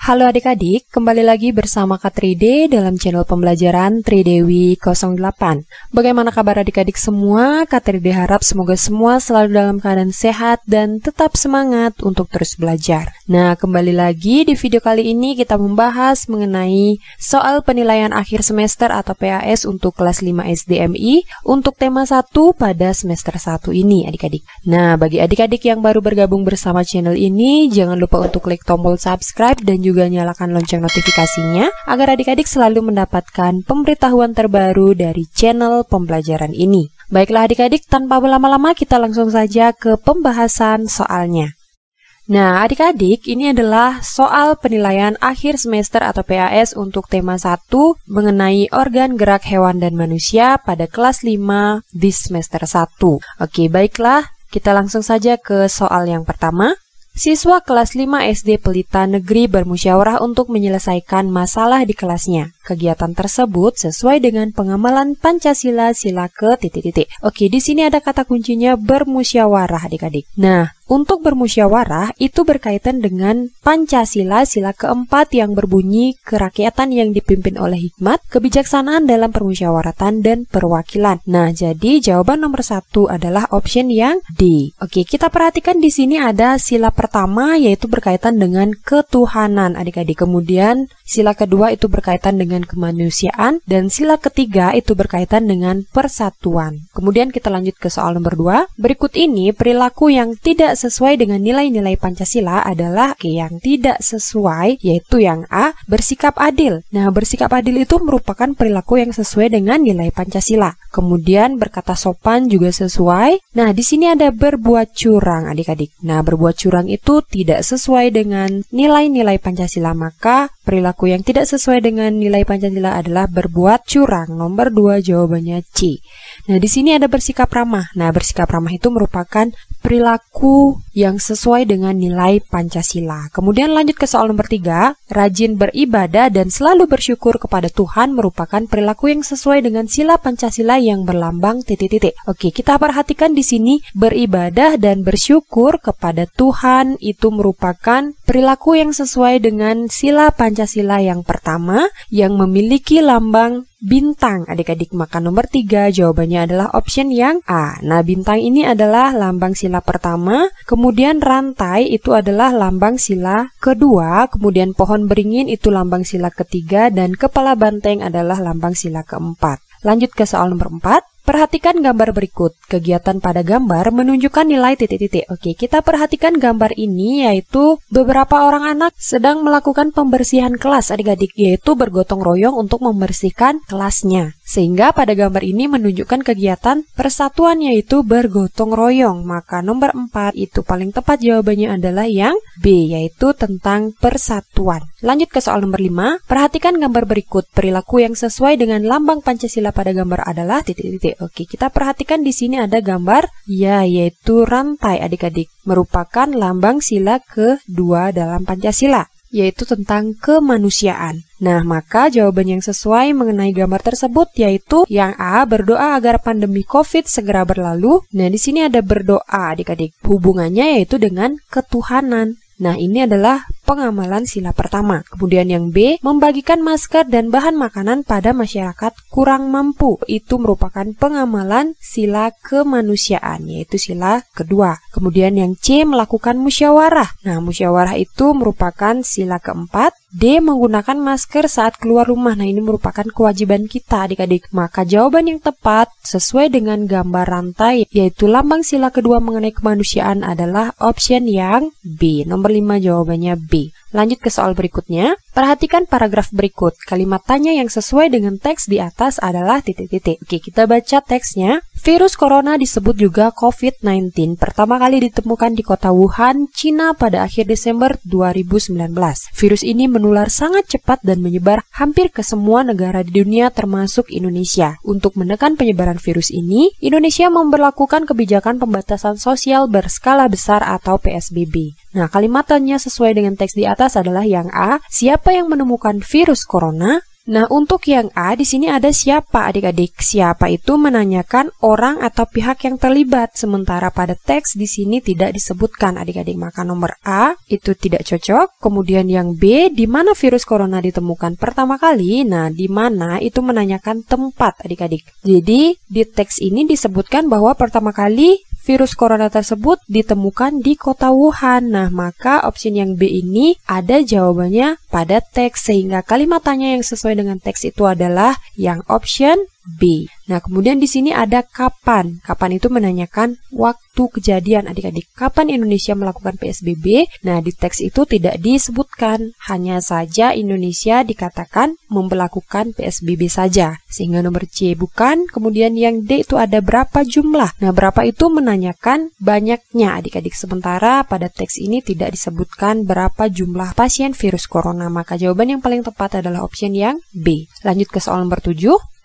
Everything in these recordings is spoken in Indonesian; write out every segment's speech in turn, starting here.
Halo adik-adik, kembali lagi bersama Kak Tride dalam channel pembelajaran Tridewi 08. Bagaimana kabar adik-adik semua? Kak Tride harap semoga semua selalu dalam keadaan sehat dan tetap semangat untuk terus belajar. Nah, kembali lagi di video kali ini kita membahas mengenai soal penilaian akhir semester atau PAS untuk kelas 5 SDMI untuk tema 1 pada semester 1 ini adik-adik. Nah, bagi adik-adik yang baru bergabung bersama channel ini, jangan lupa untuk klik tombol subscribe dan juga nyalakan lonceng notifikasinya agar adik-adik selalu mendapatkan pemberitahuan terbaru dari channel pembelajaran ini. Baiklah adik-adik, tanpa berlama-lama kita langsung saja ke pembahasan soalnya. Nah adik-adik, ini adalah soal penilaian akhir semester atau PAS untuk tema 1 mengenai organ gerak hewan dan manusia pada kelas 5 di semester 1. Oke, baiklah, kita langsung saja ke soal yang pertama. Siswa kelas 5 SD Pelita Negeri bermusyawarah untuk menyelesaikan masalah di kelasnya. Kegiatan tersebut sesuai dengan pengamalan Pancasila sila ke titik-titik. Oke, di sini ada kata kuncinya bermusyawarah adik-adik. Nah, untuk bermusyawarah itu berkaitan dengan Pancasila sila keempat yang berbunyi kerakyatan yang dipimpin oleh hikmat, kebijaksanaan dalam permusyawaratan dan perwakilan. Nah, jadi jawaban nomor 1 adalah option yang D. Oke, kita perhatikan di sini ada sila pertama yaitu berkaitan dengan ketuhanan adik-adik. Kemudian sila kedua itu berkaitan dengan kemanusiaan dan sila ketiga itu berkaitan dengan persatuan. Kemudian kita lanjut ke soal nomor 2. Berikut ini perilaku yang tidak sesuai dengan nilai-nilai Pancasila adalah yang tidak sesuai, yaitu yang A, bersikap adil. Nah, bersikap adil itu merupakan perilaku yang sesuai dengan nilai Pancasila. Kemudian berkata sopan juga sesuai. Nah, di sini ada berbuat curang adik-adik. Nah, berbuat curang itu tidak sesuai dengan nilai-nilai Pancasila, maka perilaku yang tidak sesuai dengan nilai Pancasila adalah berbuat curang. Nomor 2 jawabannya C. Nah, di sini ada bersikap ramah. Nah, bersikap ramah itu merupakan perilaku yang sesuai dengan nilai Pancasila. Kemudian lanjut ke soal nomor 3. Rajin beribadah dan selalu bersyukur kepada Tuhan merupakan perilaku yang sesuai dengan sila Pancasila yang berlambang titik-titik. Oke, kita perhatikan di sini beribadah dan bersyukur kepada Tuhan itu merupakan perilaku yang sesuai dengan sila Pancasila yang pertama yang memiliki lambang bintang adik-adik, maka nomor 3 jawabannya adalah option yang A. Nah, bintang ini adalah lambang sila pertama, kemudian rantai itu adalah lambang sila kedua, kemudian pohon beringin itu lambang sila ketiga, dan kepala banteng adalah lambang sila keempat. Lanjut ke soal nomor 4. Perhatikan gambar berikut. Kegiatan pada gambar menunjukkan nilai titik-titik. Oke, kita perhatikan gambar ini yaitu beberapa orang anak sedang melakukan pembersihan kelas adik-adik, yaitu bergotong royong untuk membersihkan kelasnya. Sehingga pada gambar ini menunjukkan kegiatan persatuan yaitu bergotong royong. Maka nomor 4 itu paling tepat jawabannya adalah yang B, yaitu tentang persatuan. Lanjut ke soal nomor 5. Perhatikan gambar berikut. Perilaku yang sesuai dengan lambang Pancasila pada gambar adalah titik-titik. Oke, kita perhatikan di sini ada gambar ya, yaitu rantai adik-adik. Merupakan lambang sila kedua dalam Pancasila, yaitu tentang kemanusiaan. Nah, maka jawaban yang sesuai mengenai gambar tersebut yaitu yang A, berdoa agar pandemi COVID segera berlalu. Nah, di sini ada berdoa adik-adik. Hubungannya yaitu dengan ketuhanan. Nah, ini adalah pengamalan sila pertama. Kemudian yang B, membagikan masker dan bahan makanan pada masyarakat kurang mampu. Itu merupakan pengamalan sila kemanusiaan, yaitu sila kedua. Kemudian yang C, melakukan musyawarah. Nah, musyawarah itu merupakan sila keempat. D, menggunakan masker saat keluar rumah. Nah, ini merupakan kewajiban kita adik-adik. Maka jawaban yang tepat sesuai dengan gambar rantai, yaitu lambang sila kedua mengenai kemanusiaan adalah option yang B. Nomor 5 jawabannya B. Lanjut ke soal berikutnya. Perhatikan paragraf berikut. Kalimat tanya yang sesuai dengan teks di atas adalah titik-titik. Oke, kita baca teksnya. Virus corona disebut juga COVID-19. Pertama kali ditemukan di kota Wuhan, Cina pada akhir Desember 2019. Virus ini menular sangat cepat dan menyebar hampir ke semua negara di dunia termasuk Indonesia. Untuk menekan penyebaran virus ini, Indonesia memberlakukan kebijakan pembatasan sosial berskala besar atau PSBB. Nah, kalimat tanya sesuai dengan teks di atas adalah yang A. Siapa yang menemukan virus corona? Nah, untuk yang A di sini ada siapa adik-adik? Siapa itu menanyakan orang atau pihak yang terlibat, sementara pada teks di sini tidak disebutkan adik-adik. Maka nomor A itu tidak cocok. Kemudian yang B, di mana virus corona ditemukan pertama kali? Nah, di mana itu menanyakan tempat adik-adik. Jadi, di teks ini disebutkan bahwa pertama kali virus corona tersebut ditemukan di kota Wuhan. Nah, maka opsi yang B ini ada jawabannya pada teks, sehingga kalimat tanya yang sesuai dengan teks itu adalah yang option B. Nah, kemudian di sini ada kapan. Kapan itu menanyakan waktu kejadian adik-adik. Kapan Indonesia melakukan PSBB? Nah, di teks itu tidak disebutkan. Hanya saja Indonesia dikatakan memberlakukan PSBB saja. Sehingga nomor C bukan. Kemudian yang D itu ada berapa jumlah. Nah, berapa itu menanyakan banyaknya adik-adik. Sementara pada teks ini tidak disebutkan berapa jumlah pasien virus corona. Maka jawaban yang paling tepat adalah option yang B. Lanjut ke soal nomor 7.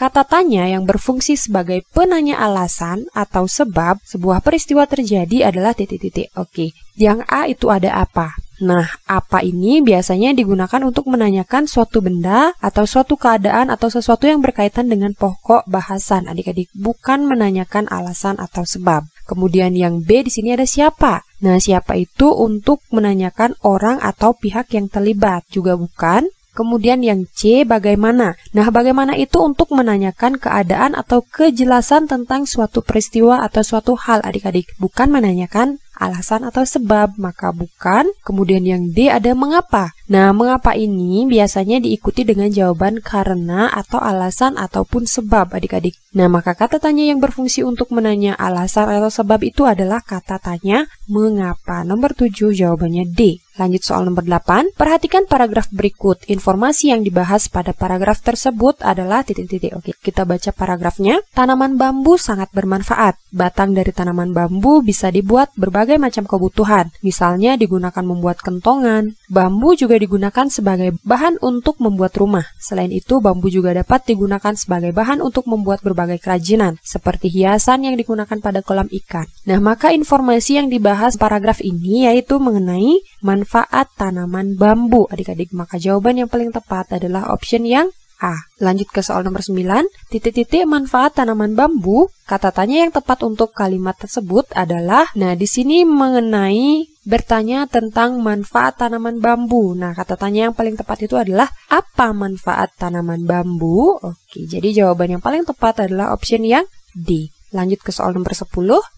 Kata tanya yang berfungsi sebagai penanya alasan atau sebab sebuah peristiwa terjadi adalah titik-titik. Oke, yang A itu ada apa? Nah, apa ini biasanya digunakan untuk menanyakan suatu benda atau suatu keadaan atau sesuatu yang berkaitan dengan pokok bahasan adik-adik, bukan menanyakan alasan atau sebab. Kemudian yang B di sini ada siapa? Nah, siapa itu untuk menanyakan orang atau pihak yang terlibat, juga bukan. Kemudian yang C, bagaimana? Nah, bagaimana itu untuk menanyakan keadaan atau kejelasan tentang suatu peristiwa atau suatu hal adik-adik, bukan menanyakan alasan atau sebab, maka bukan. Kemudian yang D ada mengapa. Nah, mengapa ini biasanya diikuti dengan jawaban karena atau alasan ataupun sebab adik-adik. Nah, maka kata tanya yang berfungsi untuk menanya alasan atau sebab itu adalah kata tanya mengapa. Nomor 7 jawabannya D. Lanjut soal nomor 8. Perhatikan paragraf berikut. Informasi yang dibahas pada paragraf tersebut adalah titik-titik. Oke, kita baca paragrafnya. Tanaman bambu sangat bermanfaat. Batang dari tanaman bambu bisa dibuat berbagai macam kebutuhan. Misalnya digunakan membuat kentongan. Bambu juga digunakan sebagai bahan untuk membuat rumah. Selain itu, bambu juga dapat digunakan sebagai bahan untuk membuat berbagai kerajinan, seperti hiasan yang digunakan pada kolam ikan. Nah, maka informasi yang dibahas paragraf ini yaitu mengenai manfaat tanaman bambu adik-adik. Maka jawaban yang paling tepat adalah option yang A. Lanjut ke soal nomor 9. Titik-titik manfaat tanaman bambu. Kata tanya yang tepat untuk kalimat tersebut adalah, nah di sini mengenai bertanya tentang manfaat tanaman bambu. Nah, kata tanya yang paling tepat itu adalah apa manfaat tanaman bambu? Oke, jadi jawaban yang paling tepat adalah option yang D. Lanjut ke soal nomor 10.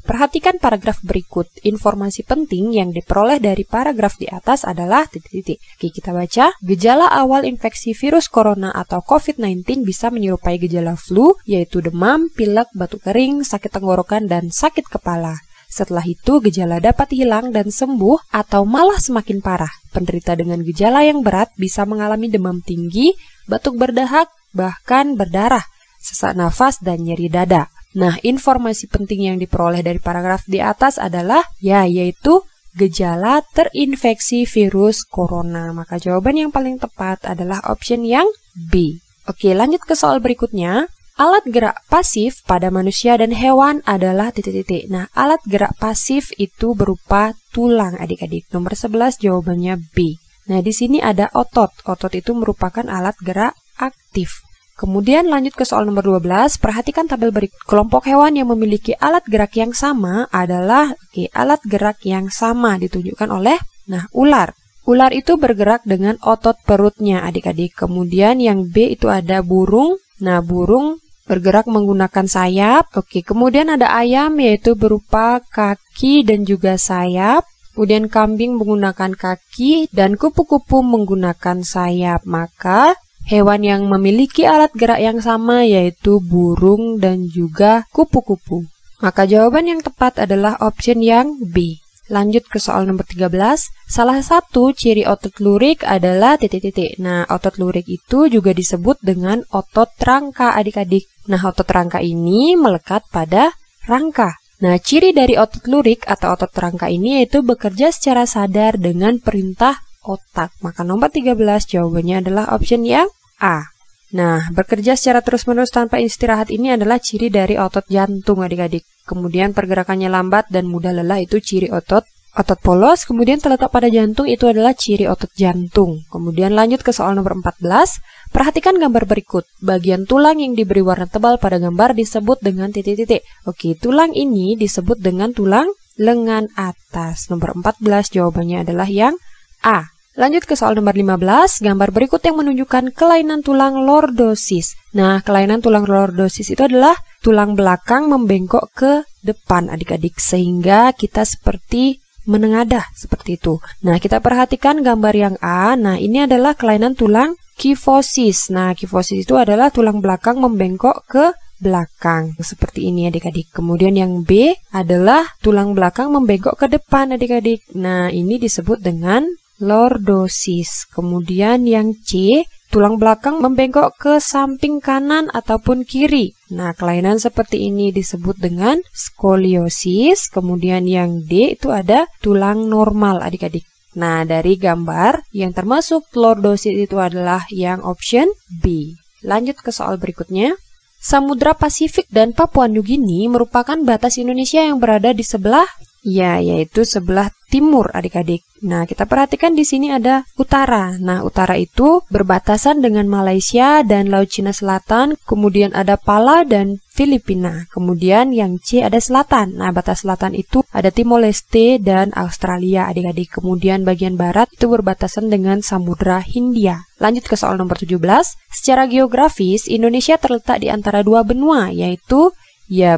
Perhatikan paragraf berikut. Informasi penting yang diperoleh dari paragraf di atas adalah titik-titik. Oke, kita baca. Gejala awal infeksi virus corona atau COVID-19 bisa menyerupai gejala flu, yaitu demam, pilek, batuk kering, sakit tenggorokan, dan sakit kepala. Setelah itu, gejala dapat hilang dan sembuh atau malah semakin parah. Penderita dengan gejala yang berat bisa mengalami demam tinggi, batuk berdahak, bahkan berdarah, sesak nafas, dan nyeri dada. Nah, informasi penting yang diperoleh dari paragraf di atas adalah yaitu gejala terinfeksi virus corona. Maka jawaban yang paling tepat adalah option yang B. Oke, lanjut ke soal berikutnya. Alat gerak pasif pada manusia dan hewan adalah titik-titik. Nah, alat gerak pasif itu berupa tulang adik-adik. Nomor 11 jawabannya B. Nah, di sini ada otot. Otot itu merupakan alat gerak aktif. Kemudian lanjut ke soal nomor 12, perhatikan tabel berikut. Kelompok hewan yang memiliki alat gerak yang sama adalah alat gerak yang sama ditunjukkan oleh ular. Ular itu bergerak dengan otot perutnya adik-adik. Kemudian yang B itu ada burung. Nah, burung bergerak menggunakan sayap. Oke, kemudian ada ayam yaitu berupa kaki dan juga sayap. Kemudian kambing menggunakan kaki dan kupu-kupu menggunakan sayap. Maka hewan yang memiliki alat gerak yang sama yaitu burung dan juga kupu-kupu. Maka jawaban yang tepat adalah option yang B. Lanjut ke soal nomor 13. Salah satu ciri otot lurik adalah titik-titik. Nah, otot lurik itu juga disebut dengan otot rangka adik-adik. Nah, otot rangka ini melekat pada rangka. Nah, ciri dari otot lurik atau otot rangka ini yaitu bekerja secara sadar dengan perintah otak. Maka nomor 13 jawabannya adalah option yang A. Nah, bekerja secara terus-menerus tanpa istirahat ini adalah ciri dari otot jantung adik-adik. Kemudian pergerakannya lambat dan mudah lelah itu ciri otot otot polos, kemudian terletak pada jantung itu adalah ciri otot jantung. Kemudian lanjut ke soal nomor 14. Perhatikan gambar berikut. Bagian tulang yang diberi warna tebal pada gambar disebut dengan titik-titik. Oke, tulang ini disebut dengan tulang lengan atas. Nomor 14 jawabannya adalah yang A. Lanjut ke soal nomor 15, gambar berikut yang menunjukkan kelainan tulang lordosis. Nah, kelainan tulang lordosis itu adalah tulang belakang membengkok ke depan adik-adik, sehingga kita seperti menengadah seperti itu. Nah, kita perhatikan gambar yang A. Nah, ini adalah kelainan tulang kifosis. Nah, kifosis itu adalah tulang belakang membengkok ke belakang seperti ini adik-adik. Kemudian yang B adalah tulang belakang membengkok ke depan adik-adik. Nah, ini disebut dengan lordosis. Kemudian yang C, tulang belakang membengkok ke samping kanan ataupun kiri. Nah, kelainan seperti ini disebut dengan skoliosis. Kemudian yang D itu ada tulang normal adik-adik. Nah, dari gambar yang termasuk lordosis itu adalah yang option B. Lanjut ke soal berikutnya. Samudra Pasifik dan Papua Nugini merupakan batas Indonesia yang berada di sebelah, yaitu sebelah timur adik-adik. Nah, kita perhatikan di sini ada utara. Nah, utara itu berbatasan dengan Malaysia dan Laut Cina Selatan, kemudian ada Pala dan Filipina. Kemudian yang C ada selatan. Nah, batas selatan itu ada Timor Leste dan Australia adik-adik. Kemudian bagian barat itu berbatasan dengan Samudra Hindia. Lanjut ke soal nomor 17. Secara geografis, Indonesia terletak di antara dua benua, yaitu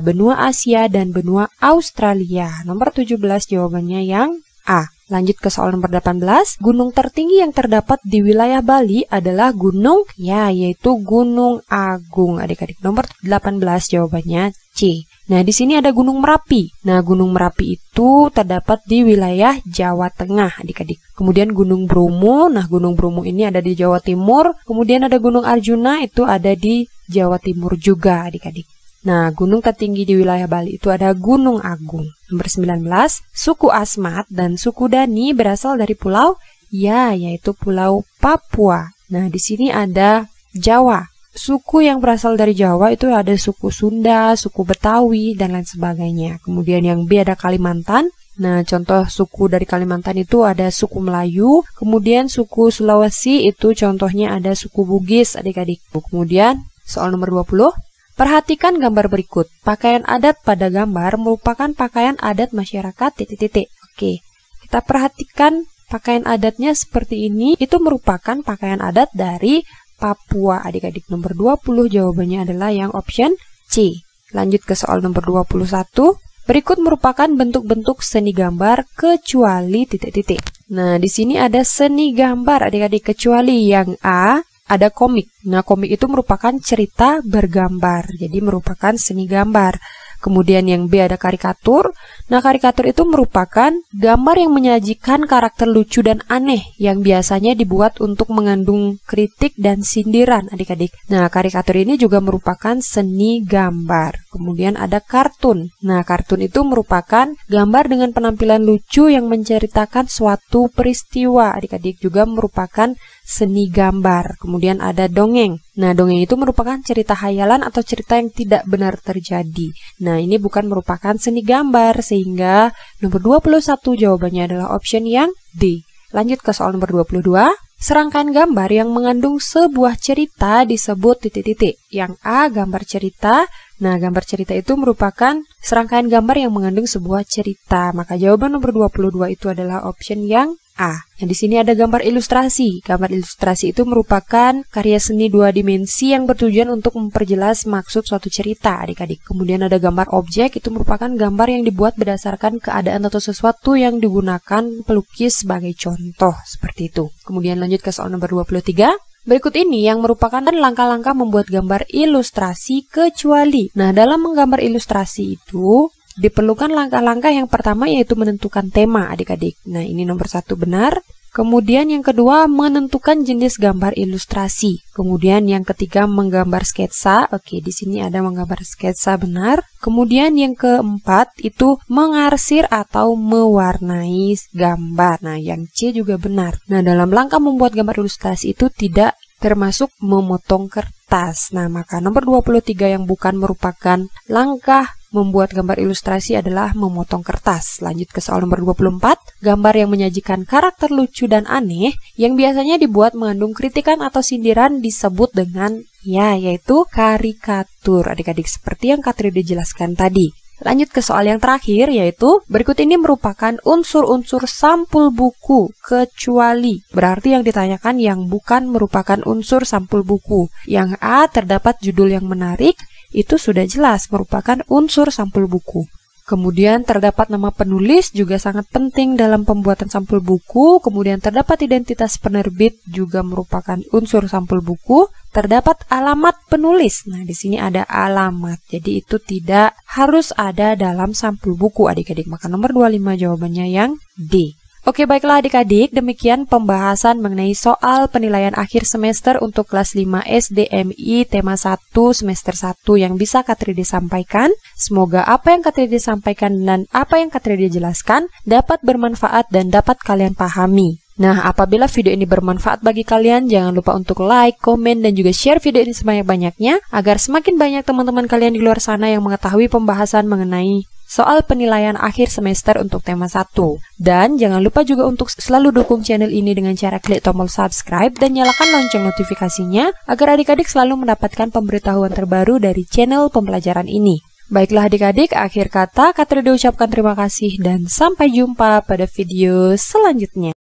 benua Asia dan benua Australia. Nomor 17 jawabannya yang A. Lanjut ke soal nomor 18. Gunung tertinggi yang terdapat di wilayah Bali adalah gunung, yaitu Gunung Agung adik-adik. Nomor 18 jawabannya C. Nah, di sini ada Gunung Merapi. Nah, Gunung Merapi itu terdapat di wilayah Jawa Tengah adik-adik. Kemudian Gunung Bromo. Nah, Gunung Bromo ini ada di Jawa Timur. Kemudian ada Gunung Arjuna itu ada di Jawa Timur juga adik-adik. Nah, gunung tertinggi di wilayah Bali itu ada Gunung Agung. Nomor 19, suku Asmat dan suku Dani berasal dari pulau, yaitu Pulau Papua. Nah, di sini ada Jawa. Suku yang berasal dari Jawa itu ada suku Sunda, suku Betawi, dan lain sebagainya. Kemudian yang B ada Kalimantan. Nah, contoh suku dari Kalimantan itu ada suku Melayu. Kemudian suku Sulawesi itu contohnya ada suku Bugis adik-adik. Kemudian soal nomor 20. Perhatikan gambar berikut. Pakaian adat pada gambar merupakan pakaian adat masyarakat titik-titik. Oke, kita perhatikan pakaian adatnya seperti ini. Itu merupakan pakaian adat dari Papua adik-adik. Nomor 20 jawabannya adalah yang option C. Lanjut ke soal nomor 21. Berikut merupakan bentuk-bentuk seni gambar kecuali titik-titik. Nah, di sini ada seni gambar adik-adik kecuali yang A. Ada komik. Nah, komik itu merupakan cerita bergambar. Jadi merupakan seni gambar. Kemudian yang B ada karikatur. Nah, karikatur itu merupakan gambar yang menyajikan karakter lucu dan aneh yang biasanya dibuat untuk mengandung kritik dan sindiran adik-adik. Nah, karikatur ini juga merupakan seni gambar. Kemudian ada kartun. Nah, kartun itu merupakan gambar dengan penampilan lucu yang menceritakan suatu peristiwa. Adik-adik juga merupakan seni gambar. Kemudian ada dongeng. Nah, dongeng itu merupakan cerita hayalan atau cerita yang tidak benar terjadi. Nah, ini bukan merupakan seni gambar, sehingga nomor 21 jawabannya adalah option yang D. Lanjut ke soal nomor 22. Serangkaian gambar yang mengandung sebuah cerita disebut titik-titik. Yang A, gambar cerita. Nah, gambar cerita itu merupakan serangkaian gambar yang mengandung sebuah cerita. Maka jawaban nomor 22 itu adalah option yang A. Yang di sini ada gambar ilustrasi. Gambar ilustrasi itu merupakan karya seni dua dimensi yang bertujuan untuk memperjelas maksud suatu cerita, adik-adik. Kemudian ada gambar objek, itu merupakan gambar yang dibuat berdasarkan keadaan atau sesuatu yang digunakan pelukis sebagai contoh, seperti itu. Kemudian lanjut ke soal nomor 23. Berikut ini yang merupakan langkah-langkah membuat gambar ilustrasi kecuali. Nah, dalam menggambar ilustrasi itu diperlukan langkah-langkah yang pertama yaitu menentukan tema adik-adik. Nah, ini nomor 1 benar. Kemudian yang kedua menentukan jenis gambar ilustrasi. Kemudian yang ketiga menggambar sketsa. Oke, di sini ada menggambar sketsa benar. Kemudian yang keempat itu mengarsir atau mewarnai gambar. Nah, yang C juga benar. Nah, dalam langkah membuat gambar ilustrasi itu tidak termasuk memotong kertas. Nah, maka nomor 23 yang bukan merupakan langkah membuat gambar ilustrasi adalah memotong kertas. Lanjut ke soal nomor 24, gambar yang menyajikan karakter lucu dan aneh yang biasanya dibuat mengandung kritikan atau sindiran disebut dengan yaitu karikatur. Adik-adik, seperti yang Kak Tride jelaskan tadi. Lanjut ke soal yang terakhir, yaitu berikut ini merupakan unsur-unsur sampul buku, kecuali. Berarti yang ditanyakan yang bukan merupakan unsur sampul buku. Yang A, terdapat judul yang menarik, itu sudah jelas merupakan unsur sampul buku. Kemudian terdapat nama penulis juga sangat penting dalam pembuatan sampul buku. Kemudian terdapat identitas penerbit juga merupakan unsur sampul buku. Terdapat alamat penulis. Nah, di sini ada alamat. Jadi itu tidak harus ada dalam sampul buku adik-adik. Maka nomor 25 jawabannya yang D. Oke, baiklah adik-adik, demikian pembahasan mengenai soal penilaian akhir semester untuk kelas 5 SDMI tema 1 semester 1 yang bisa Kak Tride sampaikan. Semoga apa yang Kak Tride sampaikan dan apa yang Kak Tride jelaskan dapat bermanfaat dan dapat kalian pahami. Nah, apabila video ini bermanfaat bagi kalian, jangan lupa untuk like, komen, dan juga share video ini sebanyak-banyaknya agar semakin banyak teman-teman kalian di luar sana yang mengetahui pembahasan mengenai soal penilaian akhir semester untuk tema 1. Dan jangan lupa juga untuk selalu dukung channel ini dengan cara klik tombol subscribe dan nyalakan lonceng notifikasinya agar adik-adik selalu mendapatkan pemberitahuan terbaru dari channel pembelajaran ini. Baiklah adik-adik, akhir kata Kak Tride ucapkan terima kasih dan sampai jumpa pada video selanjutnya.